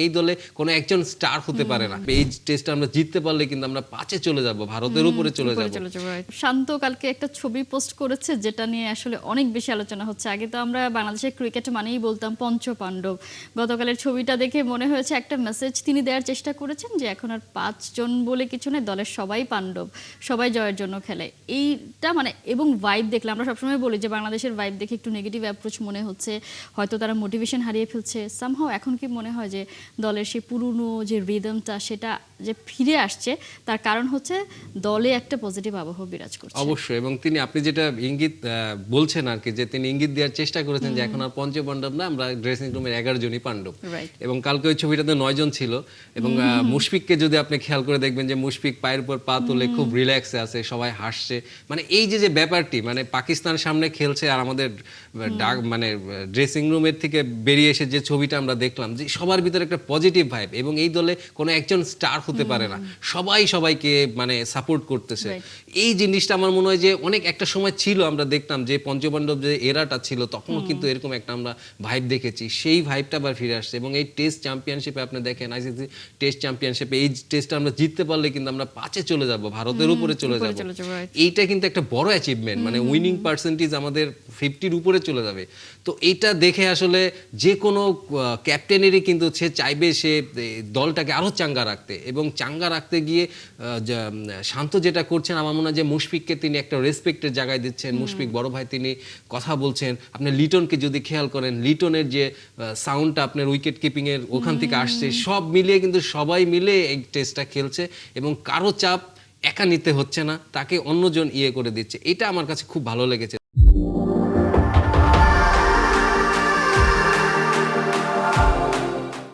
এই দলে কোনো একজন স্টার হতে পারে না। এই টেস্টটা আমরা জিততে পারলে কিন্তু আমরা 5-এ চলে যাব, ভারতের উপরে চলে যাব। শান্ত কালকে একটা ছবি পোস্ট করেছে যেটা নিয়ে আসলে অনেক বেশি আলোচনা হচ্ছে। আগে তো আমরা বাংলাদেশের ক্রিকেট মানেই বলতাম পঞ্চপাণ্ডব। গতকালের ছবিটা দেখে মনে হয়েছে একটা মেসেজ তিনি দেওয়ার চেষ্টা করেছেন যে এখন আর 5 জন বলে কিছু নেই, দলের সবাই পাণ্ডব, সবাই জয়ের জন্য খেলে। এইটা মানে এবং ভাইব দেখলে আমরা সবসময় বলি যে বাংলাদেশের ভাইব দেখে একটু নেগেটিভ অ্যাপ্রোচ মনে হচ্ছে, হয়তো তারা মোটিভেশন হারিয়ে ফেলছে। সামহাও এখন কি মনে হয় যে দলের সেই পুরনো যে রিদমটা সেটা যে ফিরে আসছে, তার কারণ হচ্ছে দলে একটা পজিটিভ আবহাওয়া বিরাজ করছে। অবশ্যই, এবং তিনি আপনি যেটা ইঙ্গিত বলছেন আর কি, যে তিনি ইঙ্গিত দেওয়ার চেষ্টা করেছেন যে এখন আর পঞ্চপাণ্ডব না, আমরা ড্রেসিং রুমের 11 জনই পাণ্ডব। এবং কালকে ওই ছবিটাতে 9 জন ছিল। এবং মুশফিককে যদি আপনি খেয়াল করে দেখবেন যে মুশফিক পায়ের উপর পা তুলে খুব রিল্যাক্সে আছে, সবাই হাসছে। মানে এই যে ব্যাপারটি, মানে পাকিস্তান সামনে খেলছে আর আমাদের মানে ড্রেসিং রুমের থেকে বেরিয়ে এসে যে ছবিটা আমরা দেখলাম, যে সবার ভিতরে একটা পজিটিভ ভাইব। এবং এই দলে কোনো একজন স্টার হতে পারে না, সবাই সবাইকে মানে সাপোর্ট করতেছে। এই জিনিসটা আমার মনে হয় যে অনেক একটা সময় ছিল, আমরা দেখতাম যে পঞ্চপাণ্ডব যে এরাটা ছিল তখনও কিন্তু এরকম একটা আমরা ভাইব দেখেছি, সেই ভাইবটা আবার ফিরে আসছে। এবং এই টেস্ট চ্যাম্পিয়নশিপে আপনি দেখেন, আইসিসি টেস্ট চ্যাম্পিয়নশিপে এই টেস্টটা আমরা জিততে পারলে কিন্তু আমরা 5-এ চলে যাব, ভারতের উপরে চলে যাব। এইটা কিন্তু একটা বড় অ্যাচিভমেন্ট, মানে উইনিং পার্সেন্টেজ আমাদের 50-র উপরে চলে যাবে। তো এইটা দেখে আসলে যে কোনো ক্যাপ্টেনেরই কিন্তু সে চাইবে সে দলটাকে আরো চাঙ্গা রাখতে। এবং চাঙ্গা রাখতে গিয়ে শান্ত যেটা করছেন, আমার মনে হয় যে মুশফিককে তিনি একটা রেসপেক্টের জায়গায় দিচ্ছেন। মুশফিক বড় ভাই, তিনি কথা বলছেন। আপনি লিটনকে যদি খেয়াল করেন, লিটনের যে সাউন্ডটা আপনার উইকেট কিপিং এর ওখান থেকে আসছে, সব মিলিয়ে কিন্তু সবাই মিলে এই টেস্টটা খেলছে এবং কারো চাপ একা নিতে হচ্ছে না, তাকে অন্যজন করে দিচ্ছে। এটা আমার কাছে খুব ভালো লেগেছে।